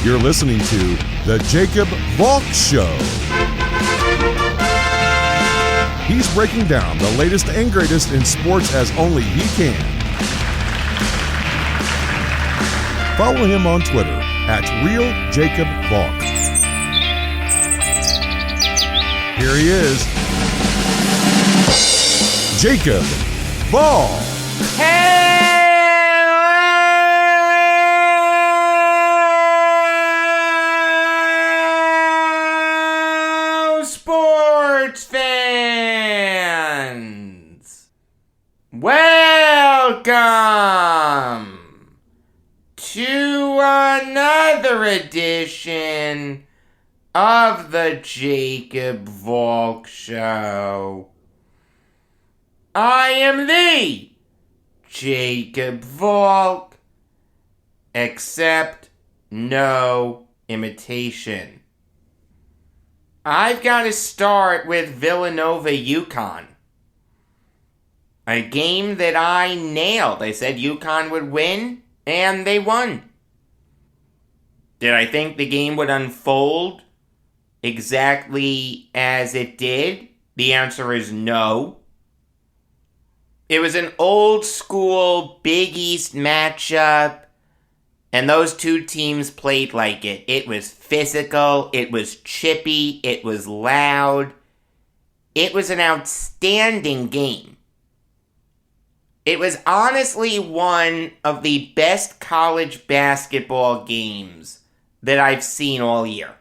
You're listening to The Jacob Valk Show. He's breaking down the latest and greatest in sports as only he can. Follow him on Twitter at RealJacobValk. Here he is, Jacob Valk. Hello, sports fans! Welcome to another edition of the Jacob Valk Show. I am the Jacob Valk, except no imitation. I've got to start with Villanova UConn. A game that I nailed. I said UConn would win, and they won. Did I think the game would unfold exactly as it did? The answer is no. It was an old school Big East matchup, and those two teams played like it. It was physical, it was chippy, it was loud. It was an outstanding game. It was honestly one of the best college basketball games that I've seen all year.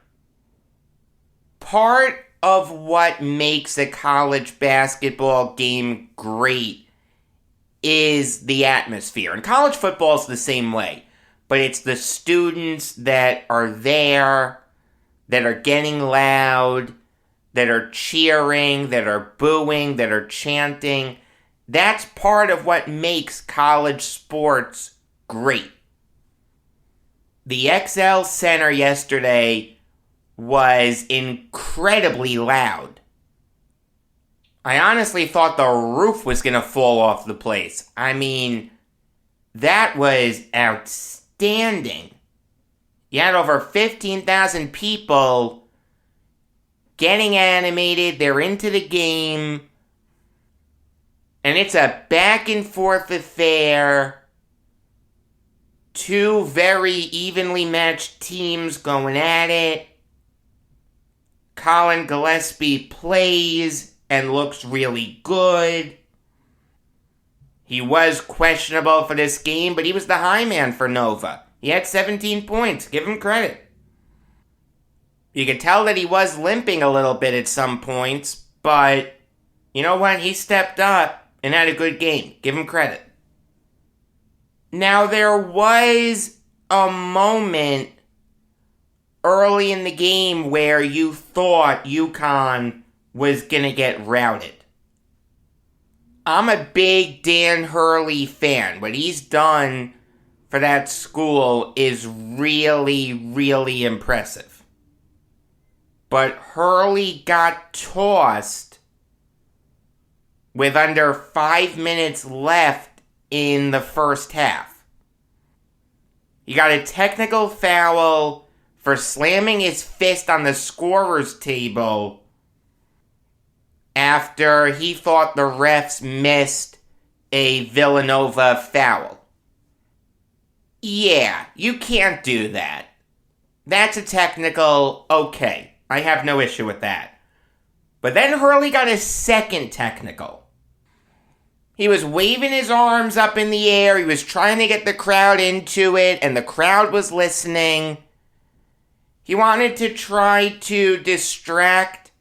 Part of what makes a college basketball game great is the atmosphere. And college football is the same way. But it's the students that are there, that are getting loud, that are cheering, that are booing, that are chanting. That's part of what makes college sports great. The XL Center yesterday was incredibly loud. I honestly thought the roof was going to fall off the place. I mean, that was outstanding. You had over 15,000 people getting animated. They're into the game. And it's a back and forth affair. Two very evenly matched teams going at it. Colin Gillespie plays and looks really good. He was questionable for this game, but he was the high man for Nova. He had 17 points. Give him credit. You could tell that he was limping a little bit at some points, but you know what? He stepped up and had a good game. Give him credit. Now, there was a moment early in the game where you thought UConn was going to get routed. I'm a big Dan Hurley fan. What he's done for that school is really, really impressive. But Hurley got tossed with under 5 minutes left in the first half. He got a technical foul for slamming his fist on the scorer's table after he thought the refs missed a Villanova foul. Yeah, you can't do that. That's a technical, okay. I have no issue with that. But then Hurley got a second technical. He was waving his arms up in the air. He was trying to get the crowd into it, and the crowd was listening. He wanted to try to distract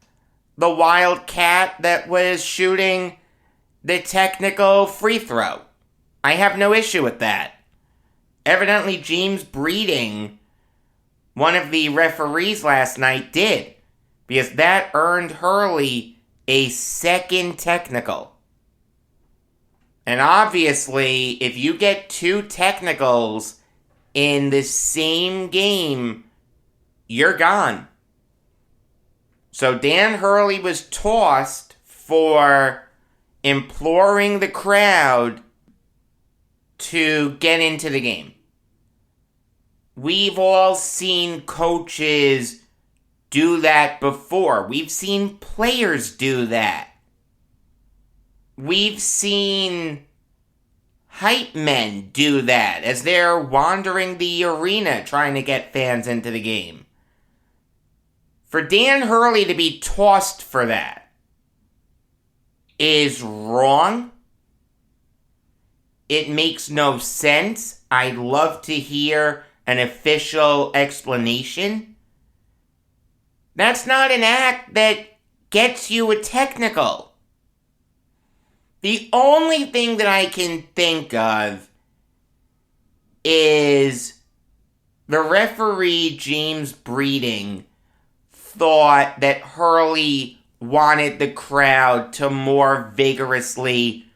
the Wildcat that was shooting the technical free throw. I have no issue with that. Evidently, James Breeding, one of the referees last night, did, because that earned Hurley a second technical. And obviously, if you get two technicals in the same game, you're gone. So Dan Hurley was tossed for imploring the crowd to get into the game. we've all seen coaches do that before. We've seen players do that. We've seen hype men do that as they're wandering the arena trying to get fans into the game. For Dan Hurley to be tossed for that is wrong. It makes no sense. I'd love to hear an official explanation. That's not an act that gets you a technical. The only thing that I can think of is the referee, James Breeding, thought that Hurley wanted the crowd to more vigorously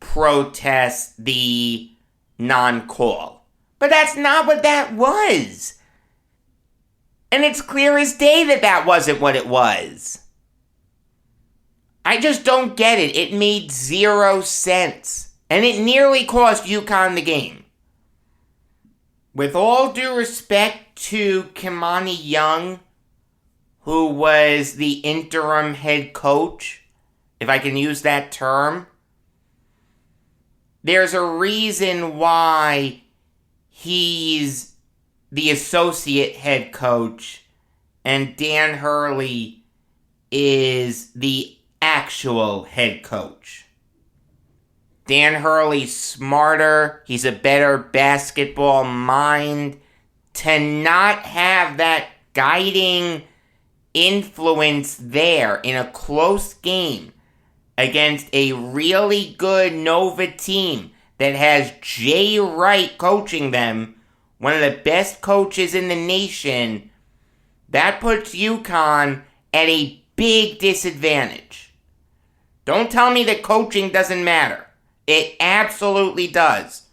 protest the non-call. But that's not what that was. And it's clear as day that that wasn't what it was. I just don't get it. It made 0 sense. And it nearly cost UConn the game. With all due respect to Kimani Young, who was the interim head coach, if I can use that term, there's a reason why he's the associate head coach and Dan Hurley is the actual head coach. Dan Hurley's smarter. He's a better basketball mind. To not have that guiding influence there in a close game against a really good Nova team that has Jay Wright coaching them, one of the best coaches in the nation, that puts UConn at a big disadvantage. Don't tell me that coaching doesn't matter. It absolutely does.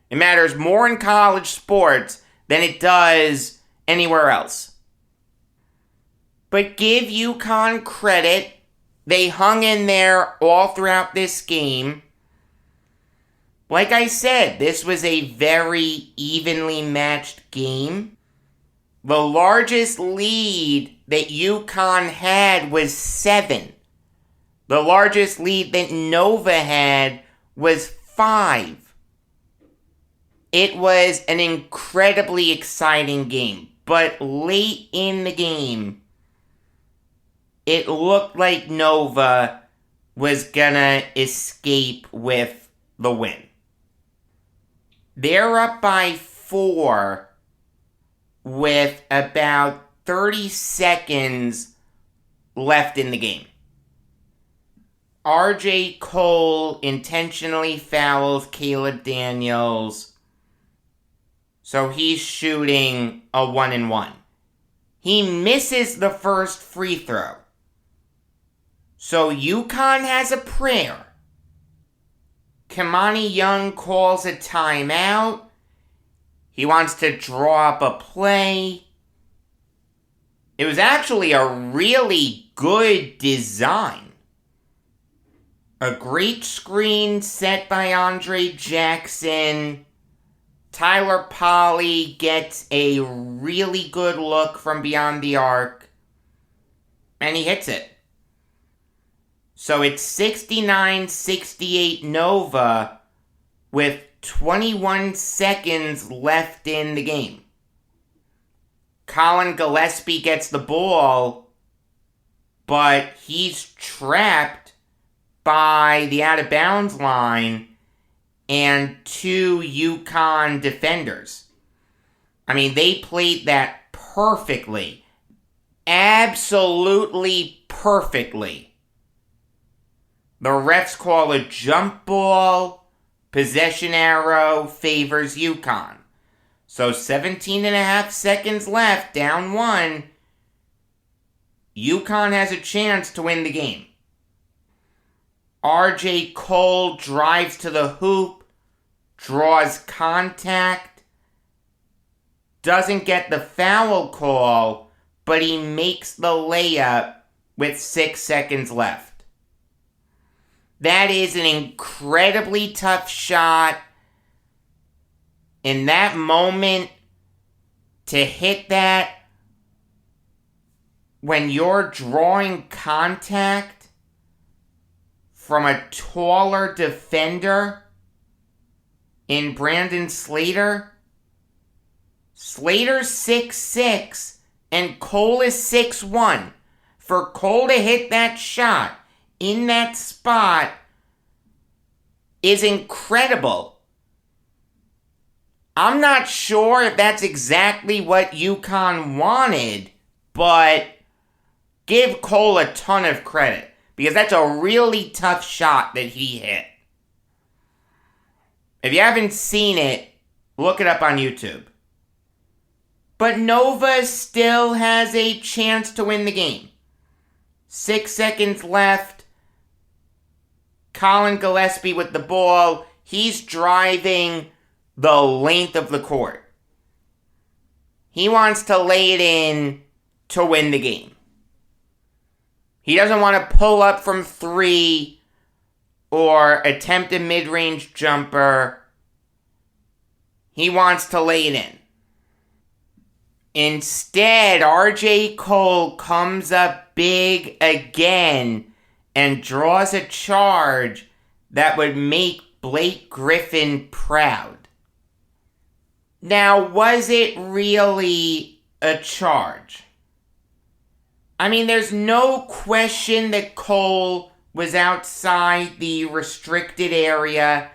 It matters more in college sports than it does anywhere else. But give UConn credit. They hung in there all throughout this game. Like I said, this was a very evenly matched game. The largest lead that UConn had was 7. The largest lead that Nova had was 5. It was an incredibly exciting game, but late in the game, it looked like Nova was gonna escape with the win. They're up by 4 with about 30 seconds left in the game. RJ Cole intentionally fouls Caleb Daniels, so he's shooting a 1-and-1. He misses the first free throw. So UConn has a prayer. Kimani Young calls a timeout. He wants to draw up a play. It was actually a really good design. A great screen set by Andre Jackson. Tyler Polley gets a really good look from beyond the arc. And he hits it. So it's 69-68 Nova with 21 seconds left in the game. Colin Gillespie gets the ball, but he's trapped by the out-of-bounds line and 2 UConn defenders. I mean, they played that perfectly. Absolutely perfectly. The refs call a jump ball. Possession arrow favors UConn. So 17.5 seconds left, down 1. UConn has a chance to win the game. RJ Cole drives to the hoop, draws contact, doesn't get the foul call, but he makes the layup with 6 seconds left. That is an incredibly tough shot. In that moment, to hit that when you're drawing contact from a taller defender in Brandon Slater. Slater's 6'6", and Cole is 6'1". For Cole to hit that shot in that spot is incredible. I'm not sure if that's exactly what UConn wanted, but give Cole a ton of credit, because that's a really tough shot that he hit. If you haven't seen it, look it up on YouTube. But Nova still has a chance to win the game. 6 seconds left. Colin Gillespie with the ball. He's driving the length of the court. He wants to lay it in to win the game. He doesn't want to pull up from 3 or attempt a mid-range jumper. He wants to lay it in. Instead, RJ Cole comes up big again and draws a charge that would make Blake Griffin proud. Now, was it really a charge? I mean, there's no question that Cole was outside the restricted area.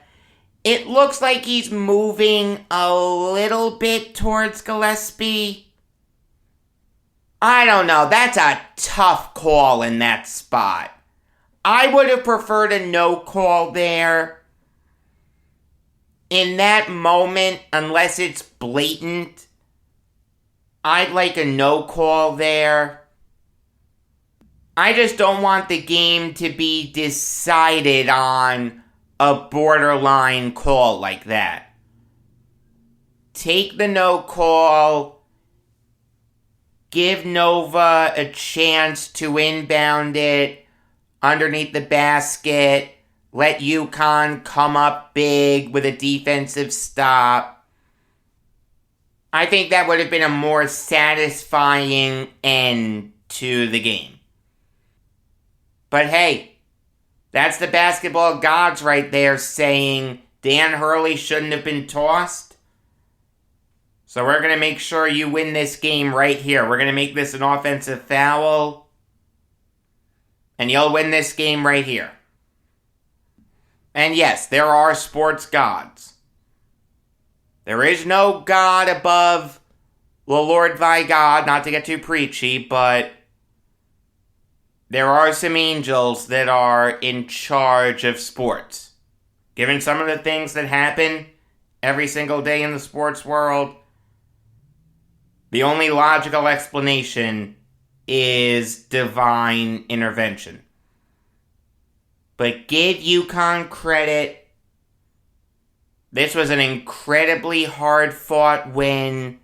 It looks like he's moving a little bit towards Gillespie. I don't know. That's a tough call in that spot. I would have preferred a no call there. In that moment, unless it's blatant, I'd like a no call there. I just don't want the game to be decided on a borderline call like that. Take the no call. Give Nova a chance to inbound it underneath the basket. Let UConn come up big with a defensive stop. I think that would have been a more satisfying end to the game. But hey, that's the basketball gods right there saying Dan Hurley shouldn't have been tossed. So we're going to make sure you win this game right here. We're going to make this an offensive foul. And you'll win this game right here. And yes, there are sports gods. There is no God above the Lord thy God, not to get too preachy, but there are some angels that are in charge of sports. Given some of the things that happen every single day in the sports world, the only logical explanation is divine intervention. But give UConn credit. This was an incredibly hard-fought win.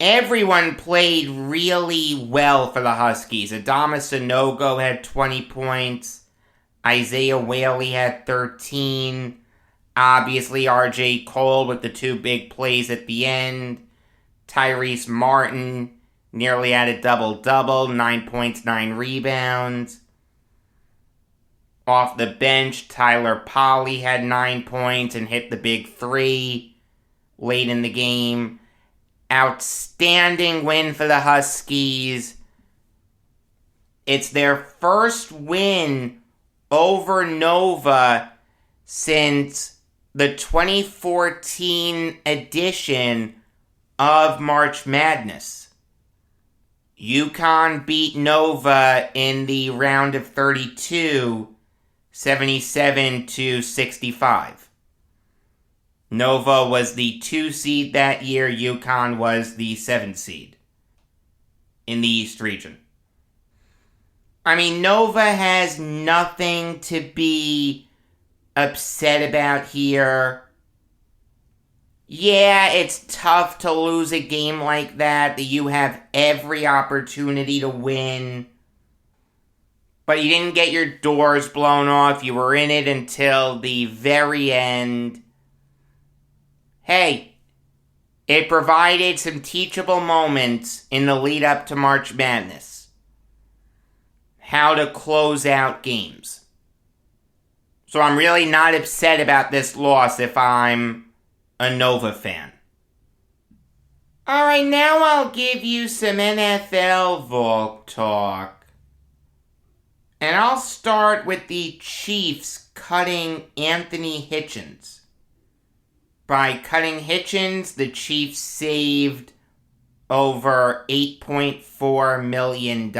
Everyone played really well for the Huskies. Adama Sanogo had 20 points. Isaiah Whaley had 13. Obviously, RJ Cole with the 2 big plays at the end. Tyrese Martin nearly had a double-double, 9 points, 9 rebounds. Off the bench, Tyler Polley had 9 points and hit the big 3 late in the game. Outstanding win for the Huskies. It's their first win over Nova since the 2014 edition of March Madness. UConn beat Nova in the round of 32, 77-65. Nova was the 2 seed that year. UConn was the 7 seed in the East region. I mean, Nova has nothing to be upset about here. Yeah, it's tough to lose a game like that you have every opportunity to win. But you didn't get your doors blown off. You were in it until the very end. Hey, It provided some teachable moments in the lead up to March Madness. How to close out games. So I'm really not upset about this loss if I'm a Nova fan. Alright, now I'll give you some NFL Valk talk. And I'll start with the Chiefs cutting Anthony Hitchens. By cutting Hitchens, the Chiefs saved over $8.4 million.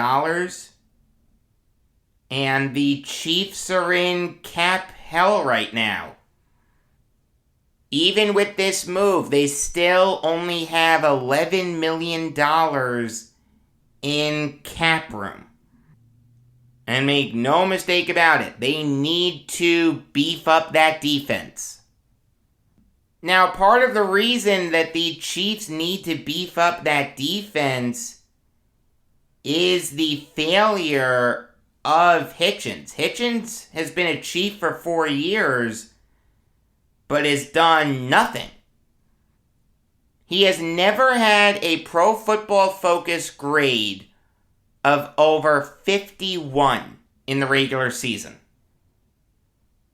And the Chiefs are in cap hell right now. Even with this move, they still only have $11 million in cap room. And make no mistake about it, they need to beef up that defense. Now, part of the reason that the Chiefs need to beef up that defense is the failure of Hitchens. Hitchens has been a Chief for 4 years, but has done nothing. He has never had a Pro Football Focus grade of over 51 in the regular season.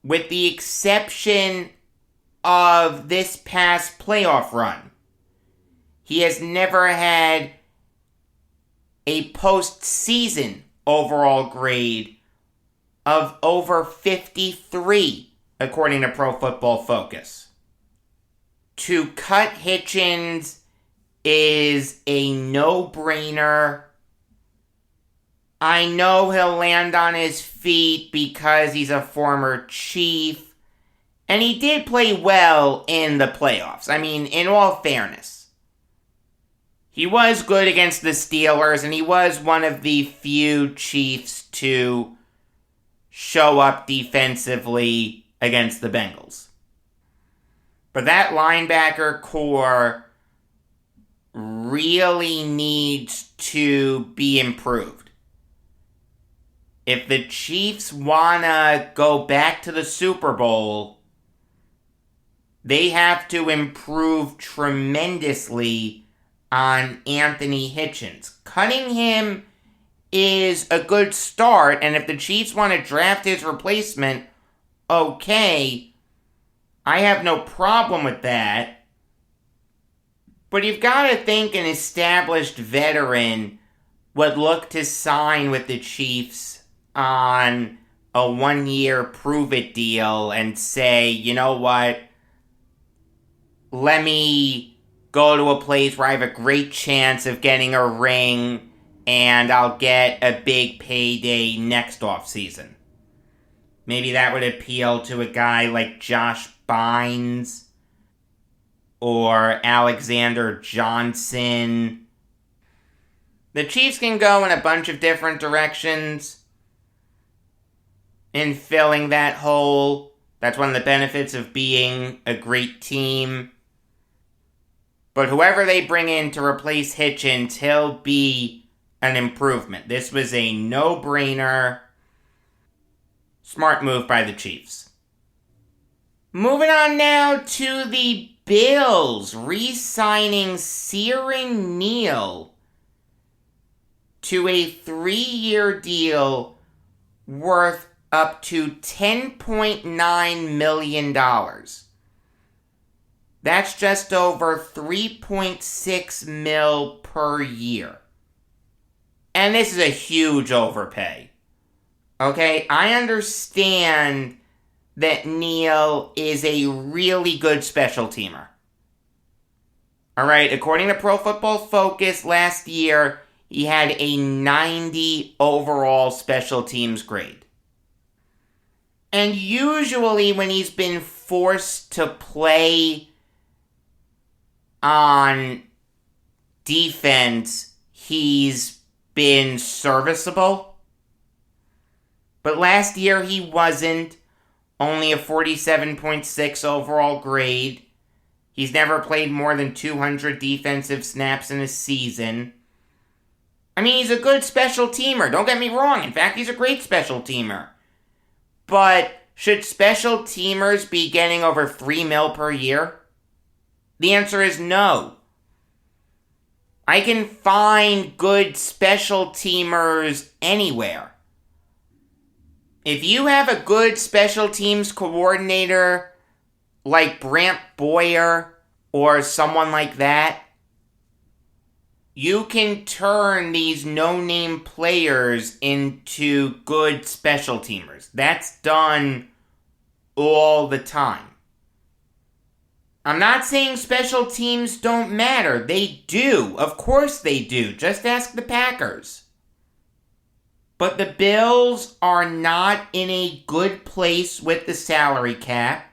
With the exception of this past playoff run, he has never had a postseason overall grade of over 53, according to Pro Football Focus. To cut Hitchens is a no-brainer. I know he'll land on his feet because he's a former Chief, and he did play well in the playoffs. I mean, in all fairness, he was good against the Steelers, and he was one of the few Chiefs to show up defensively against the Bengals. But that linebacker core really needs to be improved. If the Chiefs want to go back to the Super Bowl, they have to improve tremendously on Anthony Hitchens. Cutting him is a good start, and if the Chiefs want to draft his replacement, okay, I have no problem with that. But you've got to think an established veteran would look to sign with the Chiefs on a 1-year prove-it deal and say, you know what, let me go to a place where I have a great chance of getting a ring and I'll get a big payday next offseason. Maybe that would appeal to a guy like Josh Bynes or Alexander Johnson. The Chiefs can go in a bunch of different directions in filling that hole. That's one of the benefits of being a great team. But whoever they bring in to replace Hitchens, he'll be an improvement. This was a no-brainer. Smart move by the Chiefs. Moving on now to the Bills, re-signing Siran Neal to a 3-year deal worth up to $10.9 million. That's just over $3.6 million per year. And this is a huge overpay. Okay, I understand that Neal is a really good special teamer. Alright, according to Pro Football Focus, last year, he had a 90 overall special teams grade. And usually when he's been forced to play on defense, he's been serviceable. But last year he wasn't. Only a 47.6 overall grade. He's never played more than 200 defensive snaps in a season. I mean, he's a good special teamer. Don't get me wrong. In fact, he's a great special teamer. But should special teamers be getting over $3 million per year? The answer is no. I can find good special teamers anywhere. If you have a good special teams coordinator like Brant Boyer or someone like that, you can turn these no-name players into good special teamers. That's done all the time. I'm not saying special teams don't matter. They do. Of course they do. Just ask the Packers. But the Bills are not in a good place with the salary cap.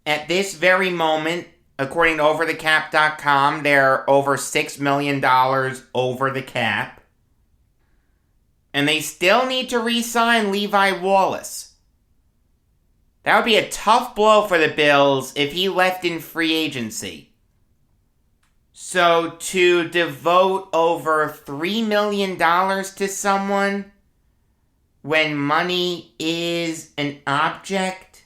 At this very moment, according to overthecap.com, they're over $6 million over the cap. And they still need to re-sign Levi Wallace. That would be a tough blow for the Bills if he left in free agency. So to devote over $3 million to someone when money is an object,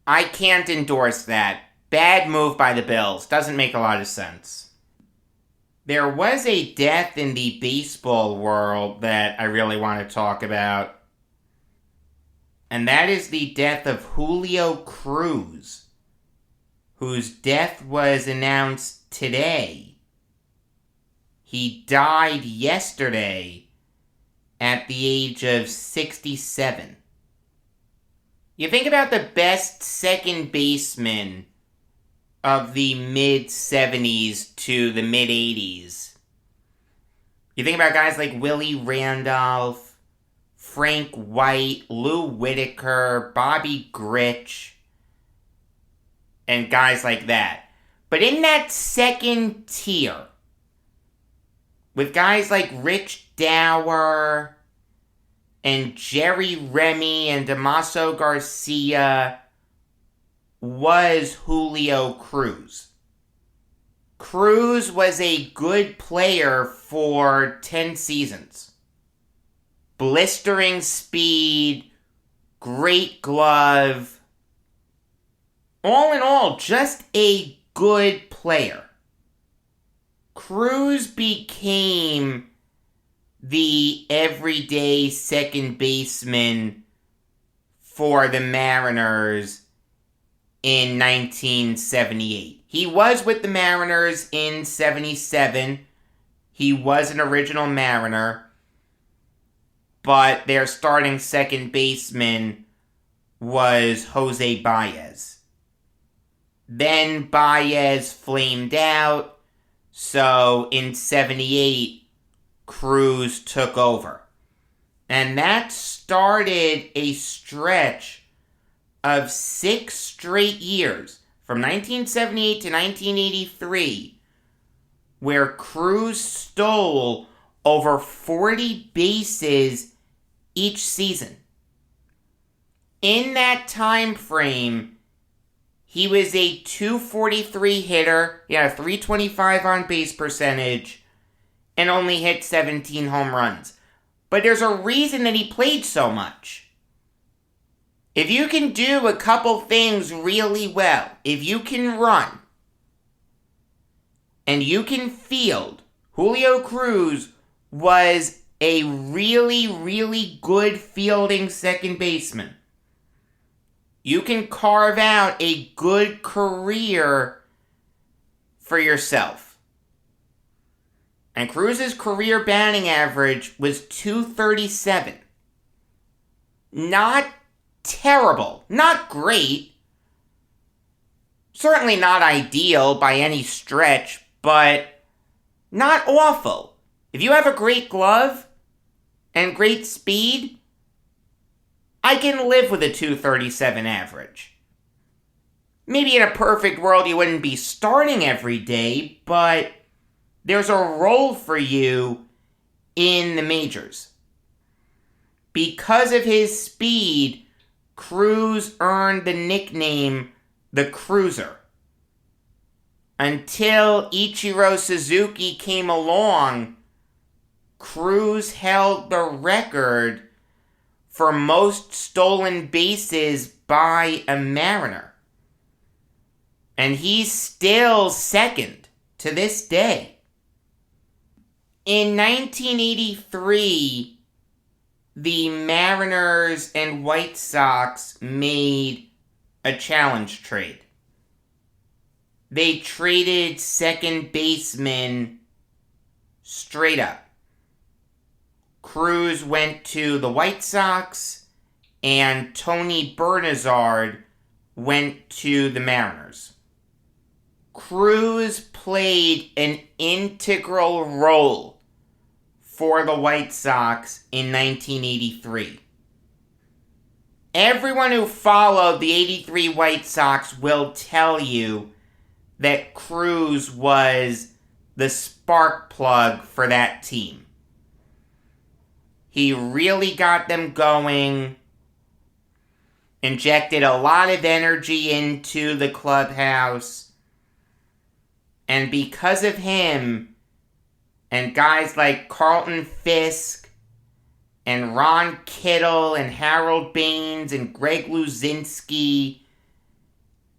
I can't endorse that. Bad move by the Bills. Doesn't make a lot of sense. There was a death in the baseball world that I really want to talk about. And that is the death of Julio Cruz, whose death was announced today. He died yesterday at the age of 67. You think about the best second baseman of the mid-70s to the mid-80s. You think about guys like Willie Randolph, Frank White, Lou Whitaker, Bobby Grich, and guys like that. But in that second tier, with guys like Rich Dower and Jerry Remy and Damaso Garcia, was Julio Cruz. Cruz was a good player for 10 seasons. Blistering speed, great glove. All in all, just a good player. Cruz became the everyday second baseman for the Mariners in 1978. He was with the Mariners in 77. He was an original Mariner. But their starting second baseman was Jose Baez. Then Baez flamed out, so in 78, Cruz took over. And that started a stretch of 6 straight years, from 1978 to 1983, where Cruz stole over 40 bases each season. In that time frame, he was a .243 hitter, he had a .325 on base percentage, and only hit 17 home runs. But there's a reason that he played so much. If you can do a couple things really well, if you can run, and you can field, Julio Cruz was a really, really good fielding second baseman. You can carve out a good career for yourself. And Cruz's career batting average was .237. Not terrible, not great. Certainly not ideal by any stretch, but not awful. If you have a great glove and great speed, I can live with a .237 average. Maybe in a perfect world you wouldn't be starting every day, but there's a role for you in the majors. Because of his speed, Cruz earned the nickname the Cruiser. Until Ichiro Suzuki came along, Cruz held the record for most stolen bases by a Mariner. And he's still second to this day. In 1983, the Mariners and White Sox made a challenge trade. They traded second baseman straight up. Cruz went to the White Sox, and Tony Bernazard went to the Mariners. Cruz played an integral role for the White Sox in 1983. Everyone who followed the 83 White Sox will tell you that Cruz was the spark plug for that team. He really got them going, injected a lot of energy into the clubhouse, and because of him, and guys like Carlton Fisk, and Ron Kittle, and Harold Baines, and Greg Luzinski,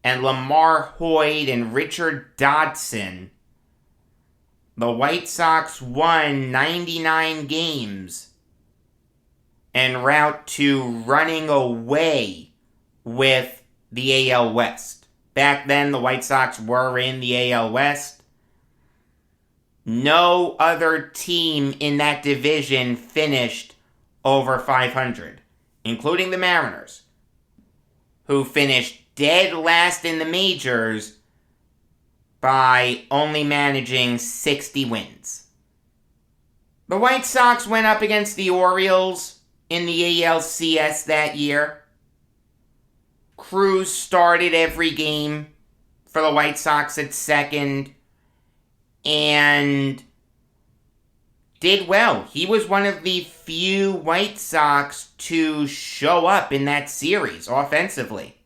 and Lamar Hoyt, and Richard Dodson, the White Sox won 99 games en route to running away with the AL West. Back then, the White Sox were in the AL West. No other team in that division finished over 500, including the Mariners, who finished dead last in the majors by only managing 60 wins. The White Sox went up against the Orioles in the ALCS that year. Cruz started every game for the White Sox at second and did well. He was one of the few White Sox to show up in that series offensively.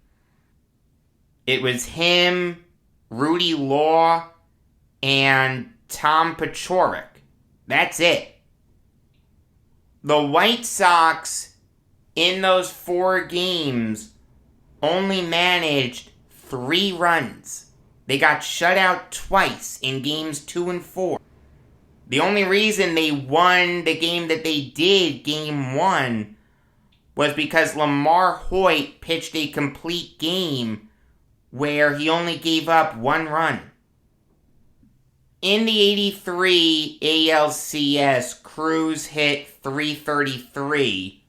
It was him, Rudy Law, and Tom Paciorek. That's it. The White Sox, in those 4 games, only managed 3 runs. They got shut out twice in games 2 and 4. The only reason they won the game that they did, game 1, was because Lamar Hoyt pitched a complete game where he only gave up 1 run. In the 83 ALCS, Cruz hit .333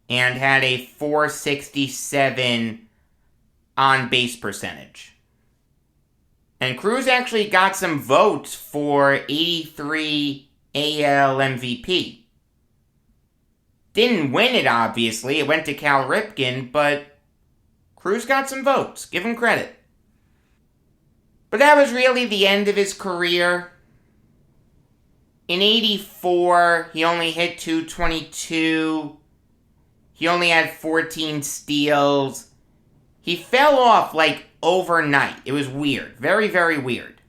and had a .467 on-base percentage. And Cruz actually got some votes for 83 AL MVP. Didn't win it, obviously. It went to Cal Ripken, but Cruz got some votes. Give him credit. But that was really the end of his career. In 84, he only hit .222. He only had 14 steals. He fell off like overnight. It was weird. Very, very weird.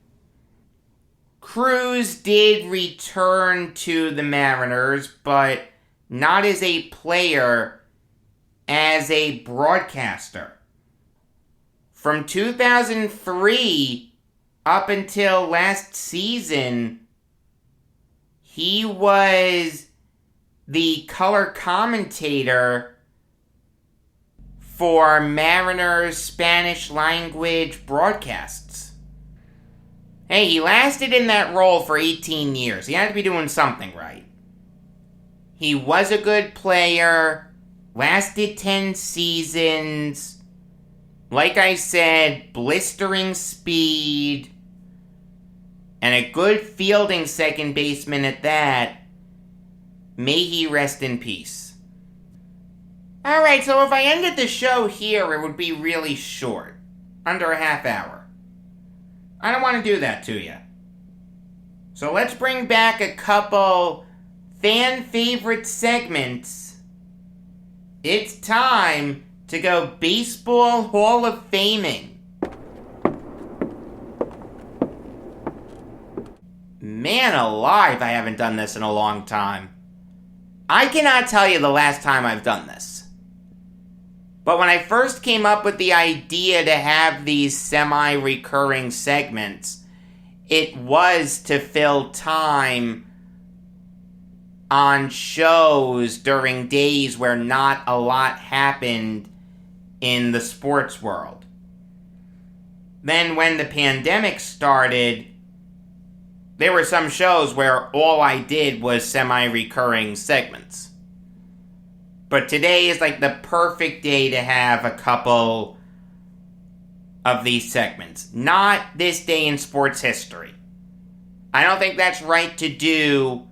Cruz did return to the Mariners, but not as a player, as a broadcaster. From 2003 up until last season, he was the color commentator for Mariners Spanish language broadcasts. Hey, he lasted in that role for 18 years. He had to be doing something right. He was a good player, lasted 10 seasons. Like I said, blistering speed, and a good fielding second baseman at that. May he rest in peace. Alright, so if I ended the show here, it would be really short. Under a half hour. I don't want to do that to you. So let's bring back a couple fan favorite segments. It's time to go Baseball Hall of Faming. Man alive, I haven't done this in a long time. I cannot tell you the last time I've done this. But when I first came up with the idea to have these semi-recurring segments, it was to fill time on shows during days where not a lot happened in the sports world. Then when the pandemic started, there were some shows where all I did was semi-recurring segments. But today is like the perfect day to have a couple of these segments. Not this day in sports history. I don't think that's right to do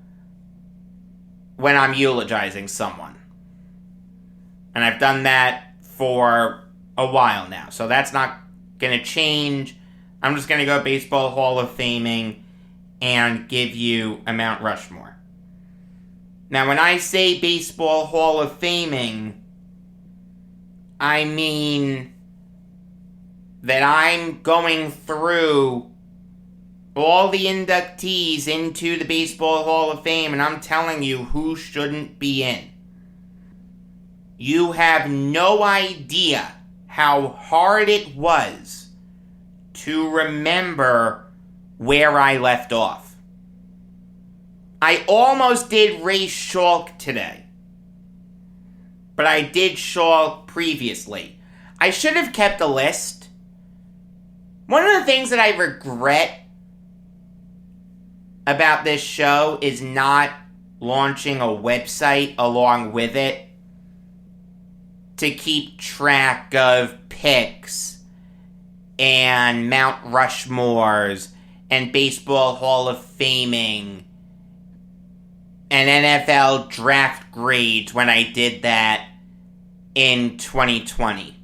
when I'm eulogizing someone. And I've done that for a while now. So that's not going to change. I'm just going to go Baseball Hall of Faming and give you a Mount Rushmore. Now, when I say Baseball Hall of Faming, I mean that I'm going through all the inductees into the Baseball Hall of Fame, and I'm telling you who shouldn't be in. You have no idea how hard it was to remember where I left off. I almost did Ray Schalk today, but I did Schalk previously. I should have kept a list. One of the things that I regret about this show is not launching a website along with it to keep track of picks and Mount Rushmores and Baseball Hall of Faming and NFL draft grades when I did that in 2020.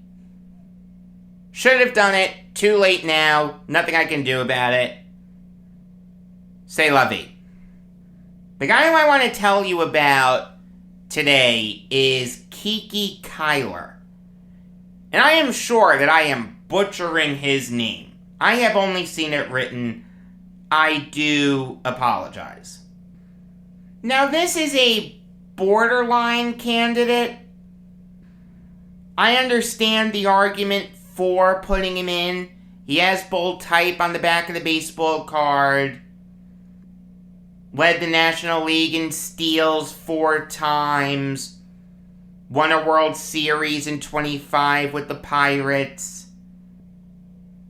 Should have done it. Too late now. Nothing I can do about it. C'est la vie. The guy who I want to tell you about today is Kiki Kyler. And I am sure that I am butchering his name. I have only seen it written. I do apologize. Now, this is a borderline candidate. I understand the argument for putting him in. He has bold type on the back of the baseball card. Led the National League in steals 4 times. Won a World Series in 25 with the Pirates.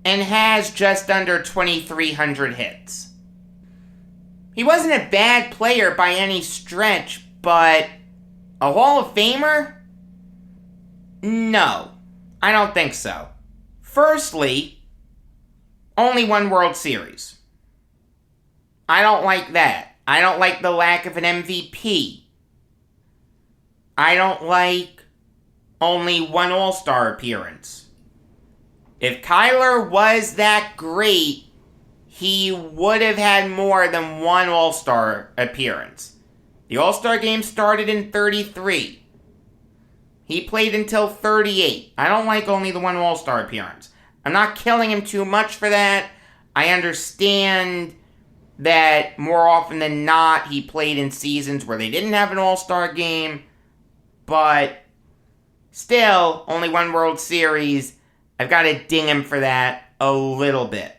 And has just under 2,300 hits. He wasn't a bad player by any stretch, but a Hall of Famer? No, I don't think so. Firstly, only 1 World Series. I don't like that. I don't like the lack of an MVP. I don't like only 1 All-Star appearance. If Kyler was that great, he would have had more than 1 All-Star appearance. The All-Star game started in 33. He played until 38. I don't like only the 1 All-Star appearance. I'm not killing him too much for that. I understand that more often than not, he played in seasons where they didn't have an All-Star game. But still, only 1 World Series. I've got to ding him for that a little bit.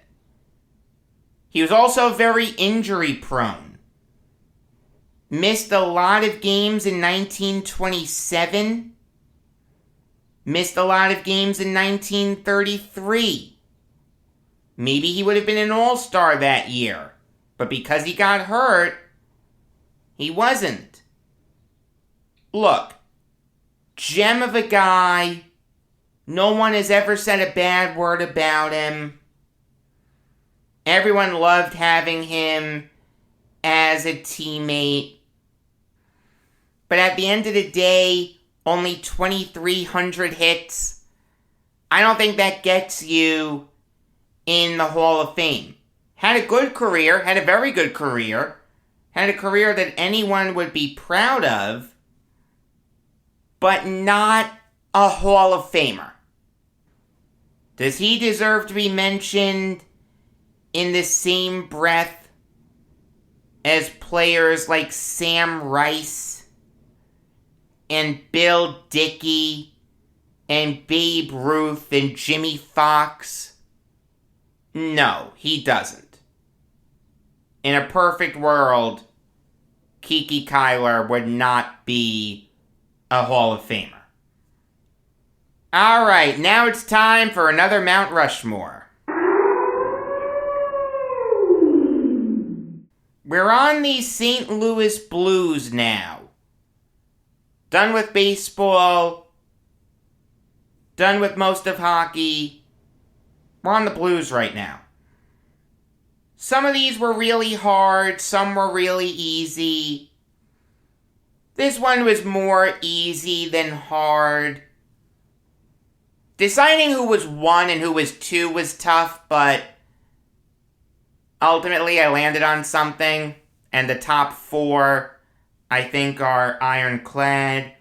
He was also very injury prone. Missed a lot of games in 1927. Missed a lot of games in 1933. Maybe he would have been an All-Star that year. But because he got hurt, he wasn't. Look, gem of a guy. No one has ever said a bad word about him. Everyone loved having him as a teammate. But at the end of the day, only 2,300 hits. I don't think that gets you in the Hall of Fame. Had a good career, had a very good career. Had a career that anyone would be proud of. But not a Hall of Famer. Does he deserve to be mentioned in the same breath as players like Sam Rice and Bill Dickey and Babe Ruth and Jimmy Fox? No, he doesn't. in a perfect world, Kiki Kyler would not be a Hall of Famer. Alright, now it's time for another Mount Rushmore. We're on the St. Louis Blues now. Done with baseball. Done with most of hockey. We're on the Blues right now. Some of these were really hard, some were really easy. This one was more easy than hard. Deciding who was 1 and who was 2 was tough, but ultimately I landed on something, and the top 4, I think, are ironclad.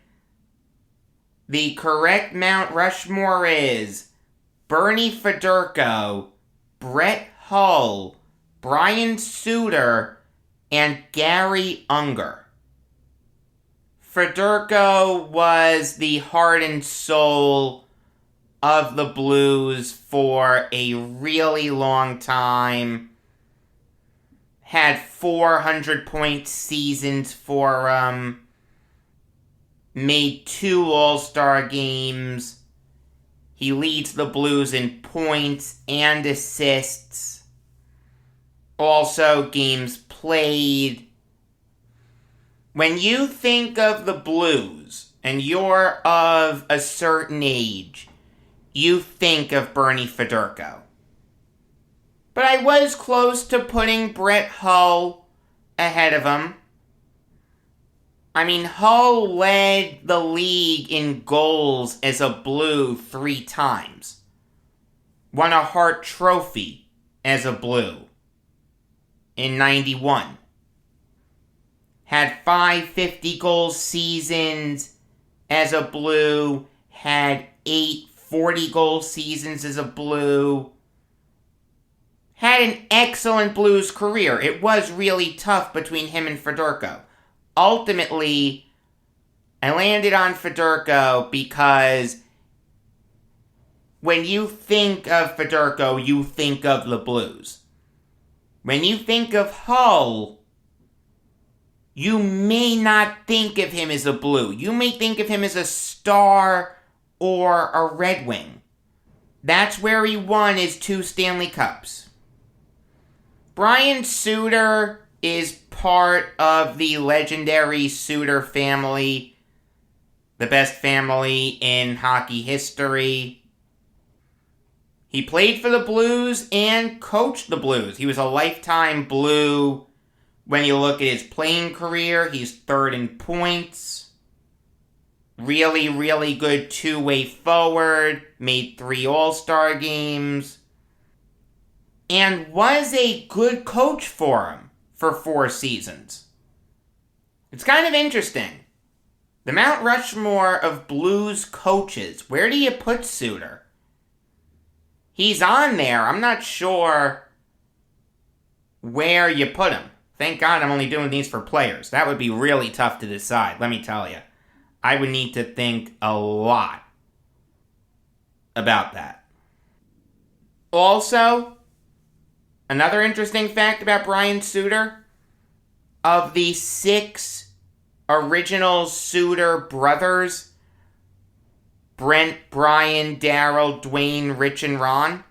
The correct Mount Rushmore is Bernie Federko, Brett Hull, Brian Suter, and Gary Unger. Federko was the heart and soul of the Blues for a really long time. Had 400-point seasons for made 2 All-Star games. He leads the Blues in points and assists. Also, games played. When you think of the Blues, and you're of a certain age, you think of Bernie Federko. But I was close to putting Brett Hull ahead of him. I mean, Hull led the league in goals as a Blue 3 times. Won a Hart Trophy as a Blue in 91. Had 5 50-goal seasons as a Blue. Had 8 40-goal seasons as a Blue. Had an excellent Blues career. It was really tough between him and Federko. Ultimately, I landed on Federko because when you think of Federko, you think of the Blues. When you think of Hull, you may not think of him as a Blue. You may think of him as a Star or a Red Wing. That's where he won his 2 Stanley Cups. Brian Suter is part of the legendary Suter family, the best family in hockey history. He played for the Blues and coached the Blues. He was a lifetime Blue. When you look at his playing career, he's 3rd in points. Really, really good 2-way forward. Made 3 All-Star games. And was a good coach for him for 4 seasons. It's kind of interesting. The Mount Rushmore of Blues coaches. Where do you put Suter? He's on there. I'm not sure where you put him. Thank God I'm only doing these for players. That would be really tough to decide, let me tell you. I would need to think a lot about that. Also, another interesting fact about Brian Suter, of the 6 original Suter brothers, Brent, Brian, Daryl, Dwayne, Rich, and Ron,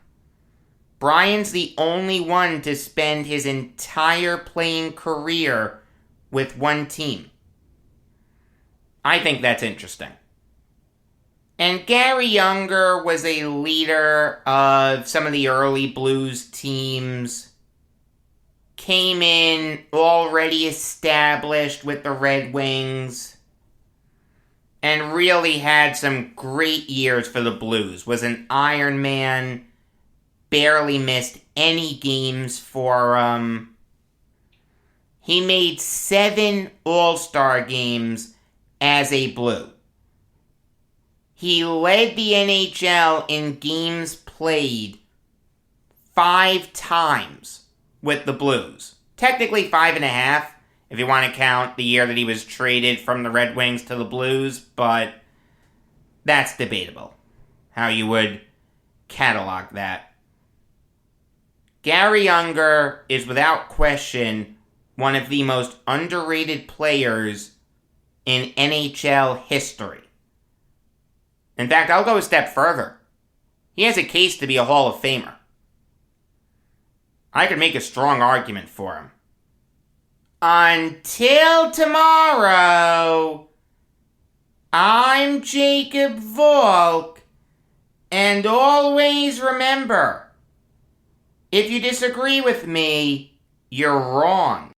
Brian's the only one to spend his entire playing career with 1 team. I think that's interesting. And Gary Unger was a leader of some of the early Blues teams. Came in already established with the Red Wings. And really had some great years for the Blues. Was an Iron Man. Barely missed any games for He made 7 All-Star games as a Blue. He led the NHL in games played 5 times with the Blues. Technically 5.5, if you want to count the year that he was traded from the Red Wings to the Blues, but that's debatable, how you would catalog that. Gary Unger is without question one of the most underrated players in NHL history. In fact, I'll go a step further. He has a case to be a Hall of Famer. I could make a strong argument for him. Until tomorrow, I'm Jacob Valk, and always remember, if you disagree with me, you're wrong.